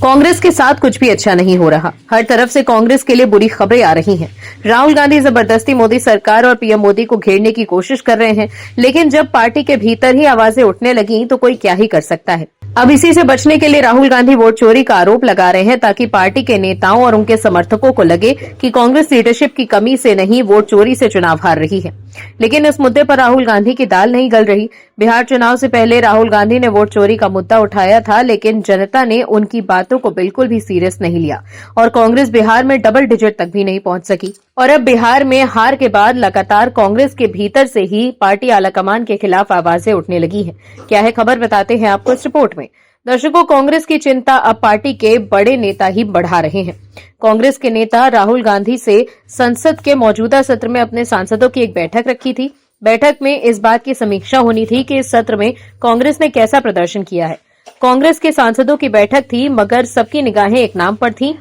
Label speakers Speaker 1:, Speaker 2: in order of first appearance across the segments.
Speaker 1: कांग्रेस के साथ कुछ भी अच्छा नहीं हो रहा। हर तरफ से कांग्रेस के लिए बुरी खबरें आ रही हैं। राहुल गांधी जबरदस्ती मोदी सरकार और पीएम मोदी को घेरने की कोशिश कर रहे हैं, लेकिन जब पार्टी के भीतर ही आवाजें उठने लगी तो कोई क्या ही कर सकता है। अब इसी से बचने के लिए राहुल गांधी वोट चोरी का आरोप लगा रहे हैं, ताकि पार्टी के नेताओं और उनके समर्थकों को लगे कि कांग्रेस लीडरशिप की कमी से नहीं, वोट चोरी से चुनाव हार रही है। लेकिन इस मुद्दे पर राहुल गांधी की दाल नहीं गल रही। बिहार चुनाव से पहले राहुल गांधी ने वोट चोरी का मुद्दा उठाया था, लेकिन जनता ने उनकी बातों को बिल्कुल भी सीरियस नहीं लिया और कांग्रेस बिहार में डबल डिजिट तक भी नहीं पहुंच सकी। और अब बिहार में हार के बाद लगातार कांग्रेस के भीतर से ही पार्टी आलाकमान के खिलाफ आवाजें उठने लगी हैं। क्या है खबर, बताते हैं आपको इस रिपोर्ट में। दर्शकों, कांग्रेस की चिंता अब पार्टी के बड़े नेता ही बढ़ा रहे हैं। कांग्रेस के नेता राहुल गांधी से संसद के मौजूदा सत्र में अपने सांसदों की एक बैठक रखी थी। बैठक में इस बात की समीक्षा होनी थी कि इस सत्र में कांग्रेस ने कैसा प्रदर्शन किया है। कांग्रेस के सांसदों की बैठक थी, मगर सबकी निगाहें एक नाम पर थीं।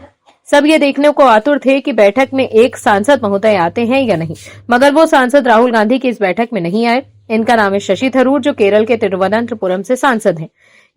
Speaker 1: सब ये देखने को आतुर थे कि बैठक में एक सांसद महोदय आते हैं या नहीं, मगर वो सांसद राहुल गांधी की इस बैठक में नहीं आए। इनका नाम है शशि थरूर, जो केरल के तिरुवनंतपुरम से सांसद हैं।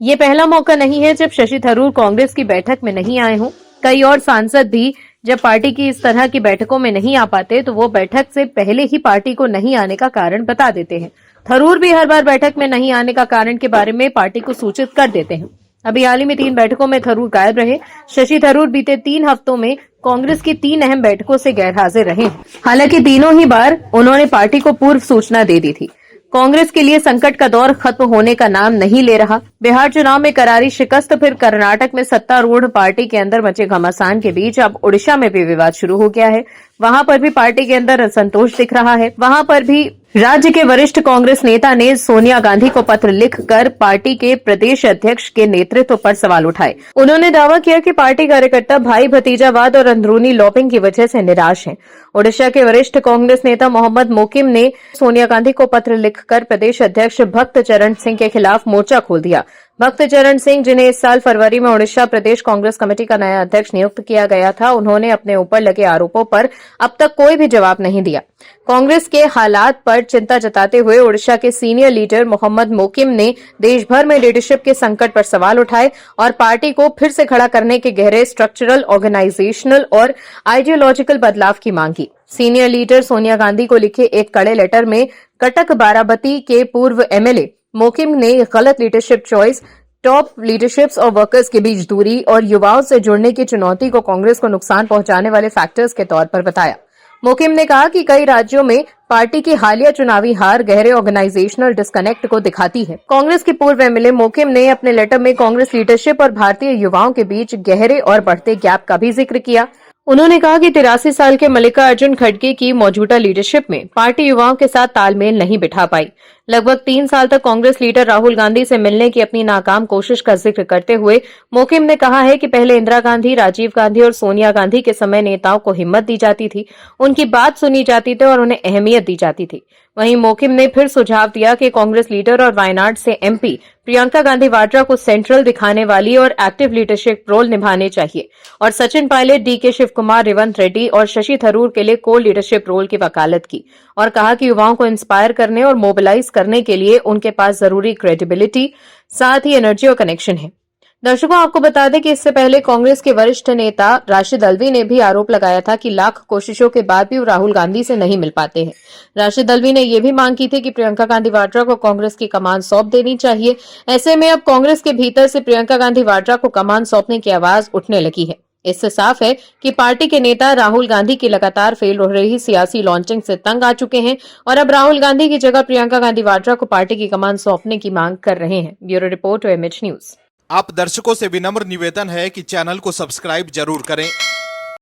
Speaker 1: ये पहला मौका नहीं है जब शशि थरूर कांग्रेस की बैठक में नहीं आए हों। कई और सांसद भी जब पार्टी की इस तरह की बैठकों में नहीं आ पाते तो वो बैठक से पहले ही पार्टी को नहीं आने का कारण बता देते हैं। थरूर भी हर बार बैठक में नहीं आने का कारण के बारे में पार्टी को सूचित कर देते हैं। अभी हाल ही में 3 बैठकों में थरूर गायब रहे। शशि थरूर बीते 3 हफ्तों में कांग्रेस की 3 अहम बैठकों से गैरहाजिर रहे। हालांकि तीनों ही बार उन्होंने पार्टी को पूर्व सूचना दे दी थी। कांग्रेस के लिए संकट का दौर खत्म होने का नाम नहीं ले रहा। बिहार चुनाव में करारी शिकस्त, फिर कर्नाटक में सत्तारूढ़ पार्टी के अंदर मचे घमासान के बीच अब ओडिशा में भी विवाद शुरू हो गया है। वहां पर भी पार्टी के अंदर असंतोष दिख रहा है। वहां पर भी राज्य के वरिष्ठ कांग्रेस नेता ने सोनिया गांधी को पत्र लिखकर पार्टी के प्रदेश अध्यक्ष के नेतृत्व पर सवाल उठाए। उन्होंने दावा किया कि पार्टी कार्यकर्ता भाई भतीजावाद और अंदरूनी लॉबिंग की वजह से निराश हैं। ओडिशा के वरिष्ठ कांग्रेस नेता मोहम्मद मोकिम ने सोनिया गांधी को पत्र लिखकर प्रदेश अध्यक्ष भक्त चरण सिंह के खिलाफ मोर्चा खोल दिया। भक्त चरण सिंह, जिन्हें इस साल फरवरी में ओडिशा प्रदेश कांग्रेस कमेटी का नया अध्यक्ष नियुक्त किया गया था, उन्होंने अपने ऊपर लगे आरोपों पर अब तक कोई भी जवाब नहीं दिया। कांग्रेस के हालात पर चिंता जताते हुए ओडिशा के सीनियर लीडर मोहम्मद मोकिम ने देश भर में लीडरशिप के संकट पर सवाल उठाए और पार्टी को फिर से खड़ा करने के गहरे स्ट्रक्चरल, ऑर्गेनाइजेशनल और आइडियोलॉजिकल बदलाव की मांग की। सीनियर लीडर सोनिया गांधी को लिखे एक कड़े लेटर में कटक बाराबती के पूर्व एमएलए मोकिम ने गलत लीडरशिप चॉइस, टॉप लीडरशिप्स और वर्कर्स के बीच दूरी और युवाओं से जुड़ने की चुनौती को कांग्रेस को नुकसान पहुंचाने वाले फैक्टर्स के तौर पर बताया। मोकिम ने कहा कि कई राज्यों में पार्टी की हालिया चुनावी हार गहरे ऑर्गेनाइजेशनल डिस्कनेक्ट को दिखाती है। कांग्रेस के पूर्व एमएलए मोकिम ने अपने लेटर में कांग्रेस लीडरशिप और भारतीय युवाओं के बीच गहरे और बढ़ते गैप का भी जिक्र किया। उन्होंने कहा कि 83 साल के मल्लिकार्जुन खड़गे की मौजूदा लीडरशिप में पार्टी युवाओं के साथ तालमेल नहीं बिठा पाई। लगभग 3 साल तक कांग्रेस लीडर राहुल गांधी से मिलने की अपनी नाकाम कोशिश का जिक्र करते हुए मोकिम ने कहा है कि पहले इंदिरा गांधी, राजीव गांधी और सोनिया गांधी के समय नेताओं को हिम्मत दी जाती थी, उनकी बात सुनी जाती थी और उन्हें अहमियत दी जाती थी। वहीं मोकिम ने फिर सुझाव दिया कि कांग्रेस लीडर और वायनाड से एमपी प्रियंका गांधी वाड्रा को सेंट्रल दिखाने वाली और एक्टिव लीडरशिप रोल निभाने चाहिए और सचिन पायलट, डीके शिव कुमार, रेवंत रेड्डी और शशि थरूर के लिए को लीडरशिप रोल की वकालत की और कहा कि युवाओं को इंस्पायर करने और मोबिलाइज करने के लिए उनके पास जरूरी क्रेडिबिलिटी, साथ ही एनर्जी और कनेक्शन है। दर्शकों, आपको बता दें कि इससे पहले कांग्रेस के वरिष्ठ नेता राशिद अल्वी ने भी आरोप लगाया था कि लाख कोशिशों के बाद भी वो राहुल गांधी से नहीं मिल पाते हैं। राशिद अल्वी ने यह भी मांग की थी कि प्रियंका गांधी वाड्रा को कांग्रेस की कमान सौंप देनी चाहिए। ऐसे में अब कांग्रेस के भीतर से प्रियंका गांधी वाड्रा को कमान सौंपने की आवाज उठने लगी है। इससे साफ है कि पार्टी के नेता राहुल गांधी की लगातार फेल हो रही सियासी लॉन्चिंग से तंग आ चुके हैं और अब राहुल गांधी की जगह प्रियंका गांधी वाड्रा को पार्टी की कमान सौंपने की मांग कर रहे हैं। Bureau report, MH news.
Speaker 2: आप दर्शकों से विनम्र निवेदन है कि चैनल को सब्सक्राइब जरूर करें